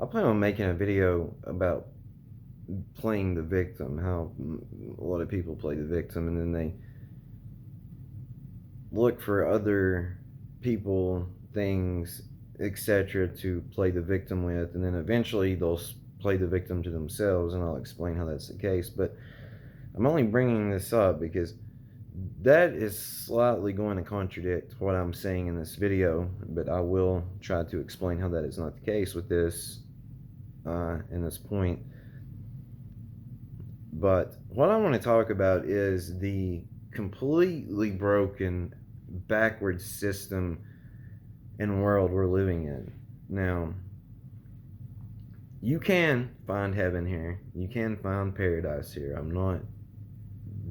I plan on making a video about playing the victim, how a lot of people play the victim and then they look for other people, things, etc. to play the victim with, and then eventually they'll play the victim to themselves, and I'll explain how that's the case. But I'm only bringing this up because that is slightly going to contradict what I'm saying in this video, but I will try to explain how that is not the case with this in this point. But what I want to talk about is the completely broken, backwards system and world we're living in. Now, you can find heaven here. You can find paradise here. I'm not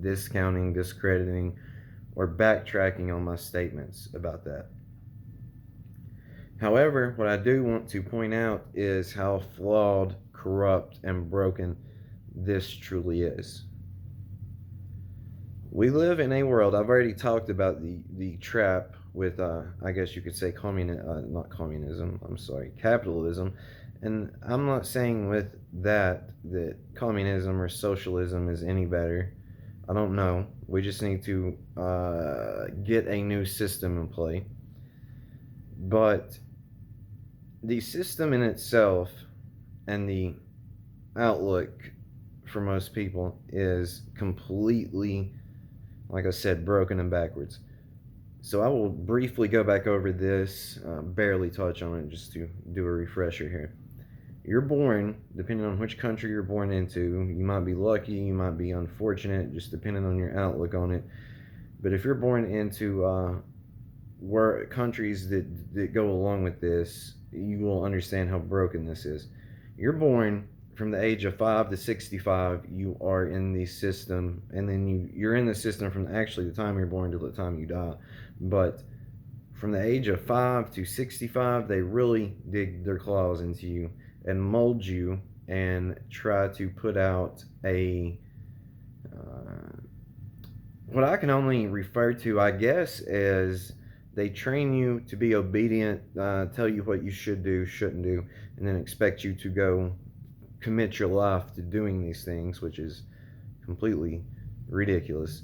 discounting, discrediting, or backtracking on my statements about that. However, what I do want to point out is how flawed, corrupt, and broken this truly is. We live in a world, I've already talked about the trap with, I guess you could say, not communism, I'm sorry, capitalism. And I'm not saying with that communism or socialism is any better. I don't know. We just need to get a new system in play. But the system in itself and the outlook for most people is completely, like I said, broken and backwards. So I will briefly go back over this, barely touch on it, just to do a refresher here. You're born, depending on which country you're born into, you might be lucky, you might be unfortunate, just depending on your outlook on it. But if you're born into where countries that go along with this, you will understand how broken this is. You're born from the age of 5 to 65, you are in the system, and then you're in the system from actually the time you're born to the time you die. But from the age of 5 to 65, they really dig their claws into you and mold you and try to put out a what I can only refer to, I guess, as they train you to be obedient, tell you what you should do, shouldn't do, and then expect you to go commit your life to doing these things, which is completely ridiculous.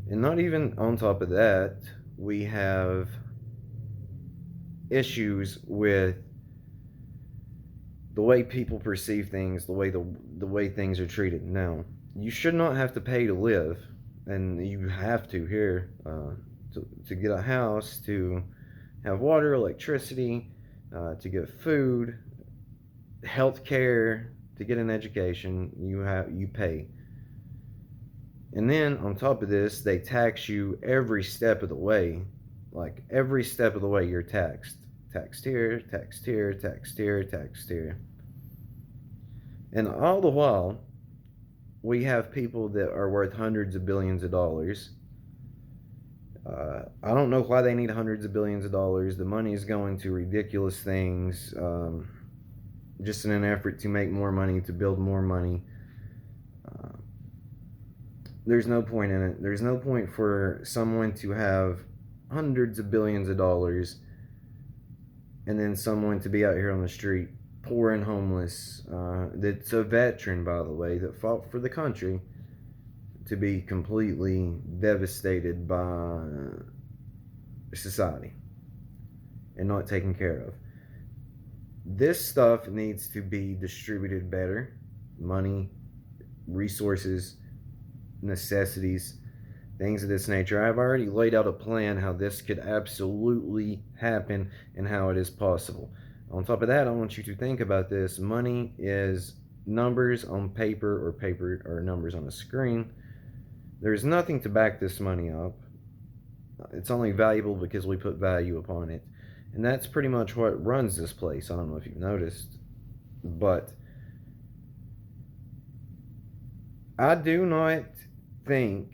And not even on top of that, we have issues with the way people perceive things, the way things are treated. Now, you should not have to pay to live, and you have to here to get a house, to have water, electricity, to get food, health care, to get an education. You pay, and then on top of this, they tax you every step of the way. Like every step of the way, you're taxed. Taxed here, taxed here, taxed here, taxed here. And all the while, we have people that are worth hundreds of billions of dollars. I don't know why they need hundreds of billions of dollars. The money is going to ridiculous things, just in an effort to make more money, to build more money. Uh, there's no point in it. There's no point for someone to have hundreds of billions of dollars and then someone to be out here on the street, poor and homeless, that's a veteran, by the way, that fought for the country, to be completely devastated by society and not taken care of. This stuff needs to be distributed better. Money, resources, necessities, things of this nature. I've already laid out a plan how this could absolutely happen and how it is possible. On top of that, I want you to think about this. Money is numbers on paper or numbers on a screen. There's nothing to back this money up. It's only valuable because we put value upon it. And that's pretty much what runs this place. I don't know if you've noticed. But I do not think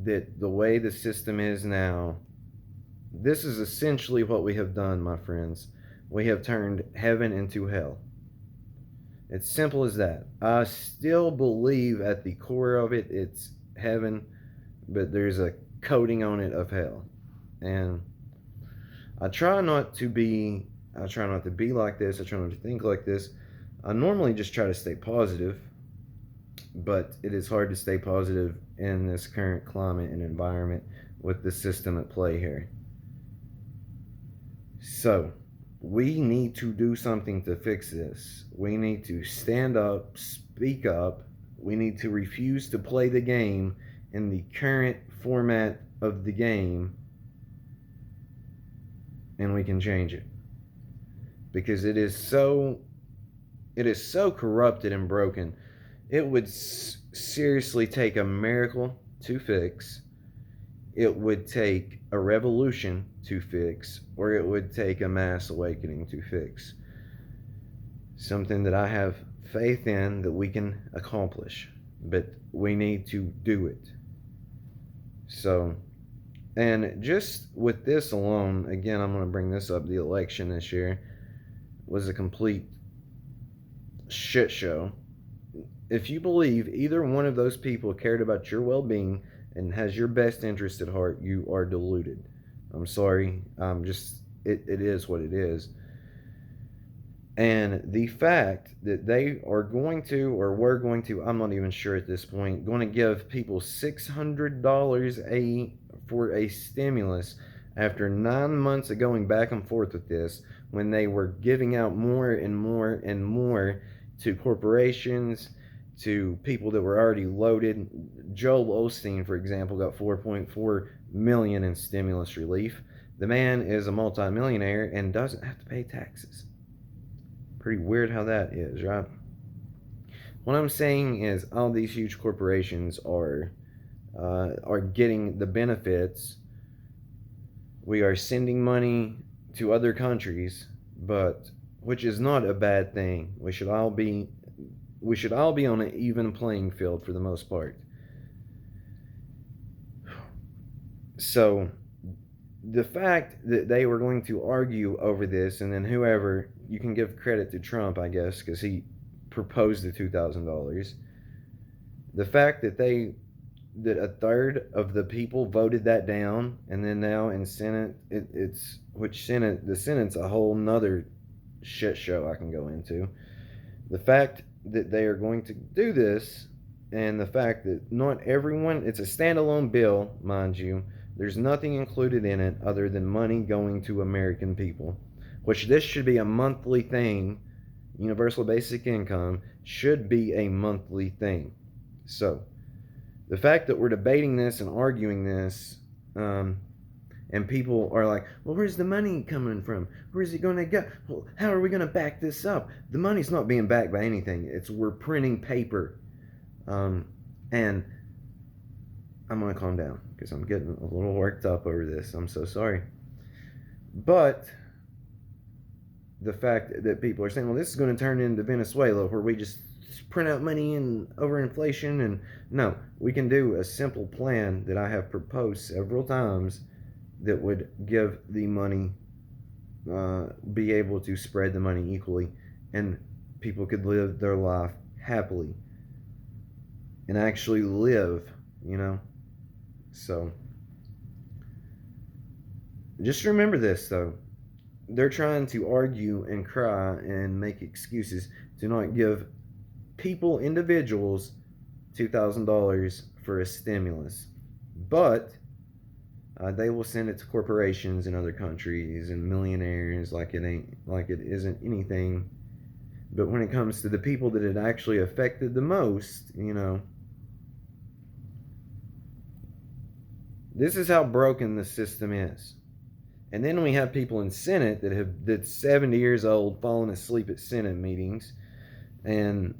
that the way the system is now, this is essentially what we have done, my friends. We have turned heaven into hell. It's simple as that. I still believe at the core of it, it's heaven, but there's a coating on it of hell. And I try not to be I try not to be like this. I try not to think like this. I normally just try to stay positive, but it is hard to stay positive in this current climate and environment with the system at play here. So, we need to do something to fix this. We need to stand up, speak up. We need to refuse to play the game in the current format of the game, and we can change it. Because it is so corrupted and broken. It would seriously take a miracle to fix. It would take a revolution to fix, or it would take a mass awakening to fix. Something that I have faith in that we can accomplish, but we need to do it. So, and just with this alone, again, I'm going to bring this up. The election this year was a complete shit show. If you believe either one of those people cared about your well-being and has your best interest at heart, you are deluded. I'm sorry. It is what it is. And the fact that they are going to, or were going to, I'm not even sure at this point, going to give people $600 for a stimulus after 9 months of going back and forth with this, when they were giving out more and more and more to corporations, to people that were already loaded. Joel Osteen, for example, got $4.4 million in stimulus relief. The man is a multimillionaire and doesn't have to pay taxes. Pretty weird how that is, right? What I'm saying is all these huge corporations are getting the benefits. We are sending money to other countries, but which is not a bad thing. We should all be on an even playing field for the most part. So the fact that they were going to argue over this, and then whoever, you can give credit to Trump, I guess, because he proposed the $2,000. The fact that a third of the people voted that down, and then now in Senate, the Senate's a whole nother shit show I can go into. The fact that they are going to do this, and the fact that not everyone, it's a standalone bill, mind you, there's nothing included in it other than money going to American people, which this should be a monthly thing. Universal basic income should be a monthly thing. So the fact that we're debating this and arguing this, and people are like, well, where's the money coming from? Where's it going to go? Well, how are we going to back this up? The money's not being backed by anything. We're printing paper. And I'm going to calm down because I'm getting a little worked up over this. I'm so sorry. But the fact that people are saying, well, this is going to turn into Venezuela, where we just print out money and overinflation. And no, we can do a simple plan that I have proposed several times that would give the money, be able to spread the money equally, and people could live their life happily and actually live, So just remember this, though. They're trying to argue and cry and make excuses to not give people, individuals, $2,000 for a stimulus. But they will send it to corporations in other countries and millionaires like it isn't anything. But when it comes to the people that it actually affected the most, this is how broken the system is. And then we have people in Senate that's 70 years old falling asleep at Senate meetings, and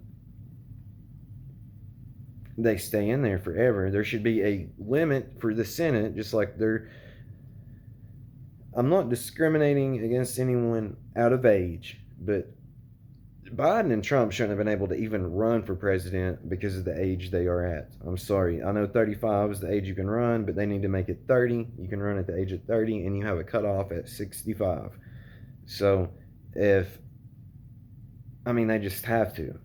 they stay in there forever. There should be a limit for the Senate, just like I'm not discriminating against anyone out of age, but Biden and Trump shouldn't have been able to even run for president because of the age they are at. I'm sorry. I know 35 is the age you can run, but they need to make it 30. You can run at the age of 30, and you have a cutoff at 65. So they just have to.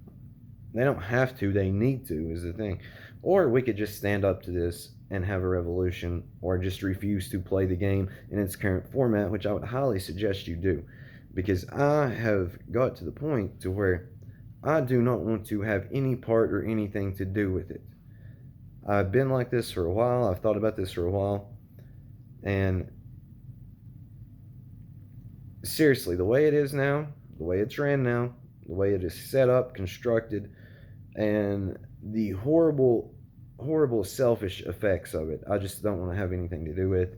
They don't have to. They need to, is the thing. Or we could just stand up to this and have a revolution, or just refuse to play the game in its current format, which I would highly suggest you do. because I have got to the point to where I do not want to have any part or anything to do with it. I've been like this for a while. I've thought about this for a while. And seriously, the way it is now, the way it's ran now, the way it is set up, constructed, and the horrible, horrible selfish effects of it, I just don't want to have anything to do with.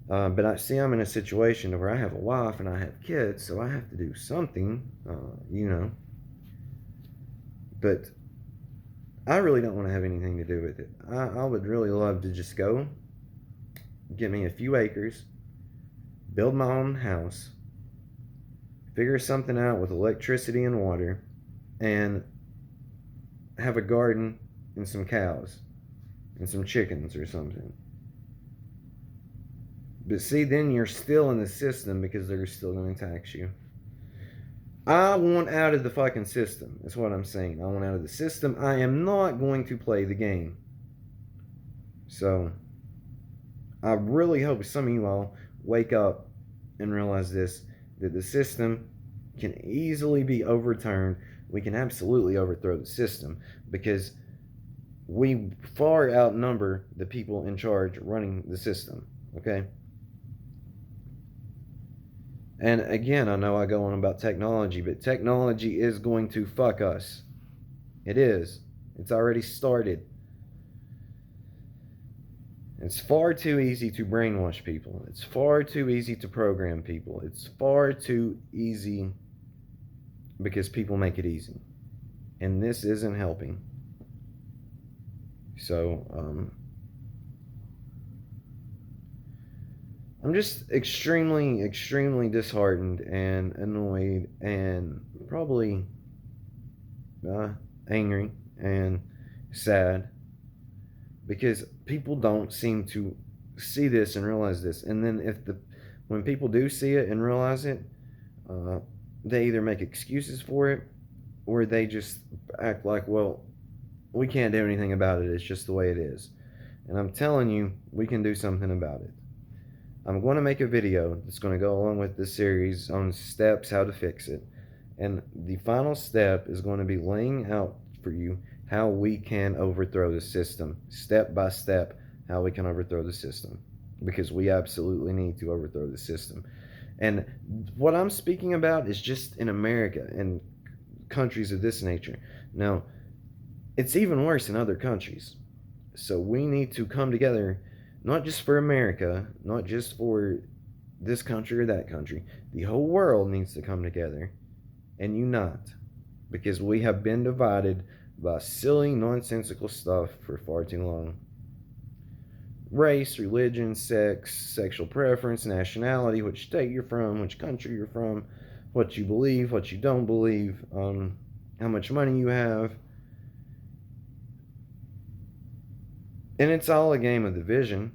But I'm in a situation where I have a wife and I have kids, so I have to do something, you know. But I really don't want to have anything to do with it. I would really love to just go, get me a few acres, build my own house, figure something out with electricity and water, and have a garden and some cows and some chickens or something. But see, then you're still in the system because they're still going to tax you. I want out of the fucking system. That's what I'm saying. I want out of the system. I am not going to play the game. So, I really hope some of you all wake up and realize this, that the system can easily be overturned. We can absolutely overthrow the system because we far outnumber the people in charge running the system. Okay? And again, I know I go on about technology, but technology is going to fuck us. It is. It's already started. It's far too easy to brainwash people. It's far too easy to program people. It's far too easy because people make it easy. And this isn't helping. So, I'm just extremely, extremely disheartened and annoyed and probably angry and sad because people don't seem to see this and realize this. And then when people do see it and realize it, they either make excuses for it or they just act like, well, we can't do anything about it. It's just the way it is. And I'm telling you, we can do something about it. I'm going to make a video that's going to go along with this series on steps how to fix it. And the final step is going to be laying out for you how we can overthrow the system, step by step, how we can overthrow the system. Because we absolutely need to overthrow the system. And what I'm speaking about is just in America and countries of this nature. Now, it's even worse in other countries. So we need to come together, not just for America, not just for this country or that country. The whole world needs to come together and unite because we have been divided by silly, nonsensical stuff for far too long. Race, religion, sex, sexual preference, nationality, which state you're from, which country you're from, what you believe, what you don't believe, how much money you have. And it's all a game of division.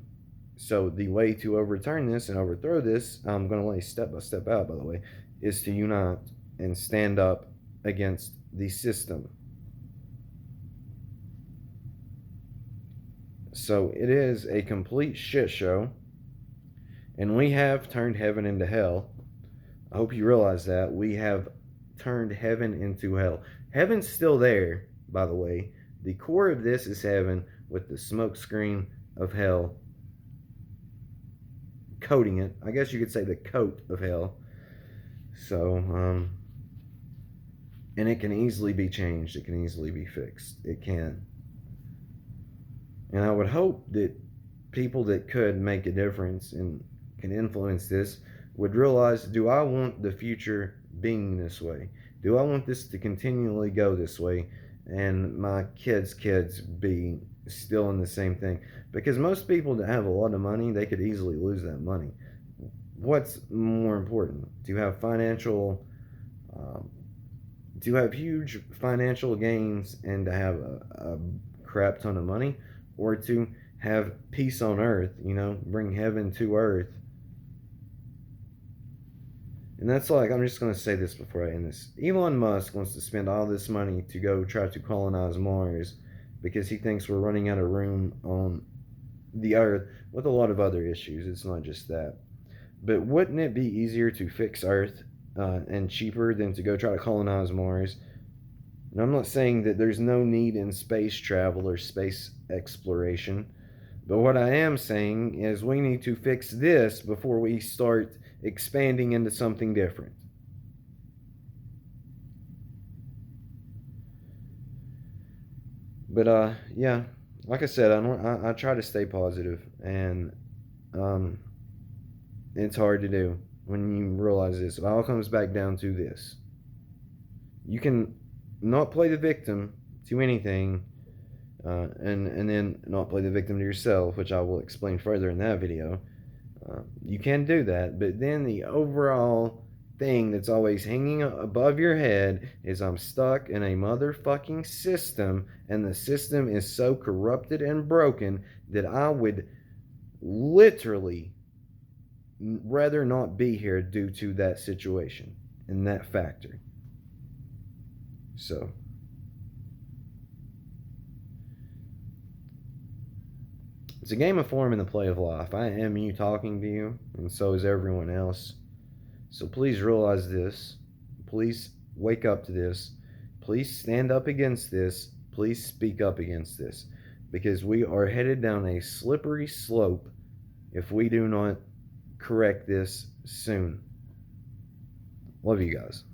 So the way to overturn this and overthrow this, I'm going to lay step by step out, by the way, is to unite and stand up against the system. So it is a complete shit show. And we have turned heaven into hell. I hope you realize that. We have turned heaven into hell. Heaven's still there, by the way. The core of this is heaven with the smoke screen of hell coating it. I guess you could say the coat of hell. So, and it can easily be changed. It can easily be fixed. It can. And I would hope that people that could make a difference and can influence this would realize, do I want the future being this way? Do I want this to continually go this way and my kids' kids be still in the same thing? Because most people that have a lot of money, they could easily lose that money. What's more important? To have huge financial gains and to have a crap ton of money, or to have peace on earth, bring heaven to earth. And that's like, I'm just going to say this before I end this. Elon Musk wants to spend all this money to go try to colonize Mars because he thinks we're running out of room on the earth with a lot of other issues. It's not just that. But wouldn't it be easier to fix Earth and cheaper than to go try to colonize Mars? And I'm not saying that there's no need in space travel or space exploration, but what I am saying is we need to fix this before we start expanding into something different. But yeah, like I said, I try to stay positive, and um, it's hard to do when you realize this. It all comes back down to this: you can not play the victim to anything, and then not play the victim to yourself, which I will explain further in that video. You can do that, but then the overall thing that's always hanging above your head is I'm stuck in a motherfucking system, and the system is so corrupted and broken that I would literally rather not be here due to that situation and that factor. So, it's a game of form and the play of life. I am you talking to you, and so is everyone else. So please realize this. Please wake up to this. Please stand up against this. Please speak up against this. Because we are headed down a slippery slope if we do not correct this soon. Love you guys.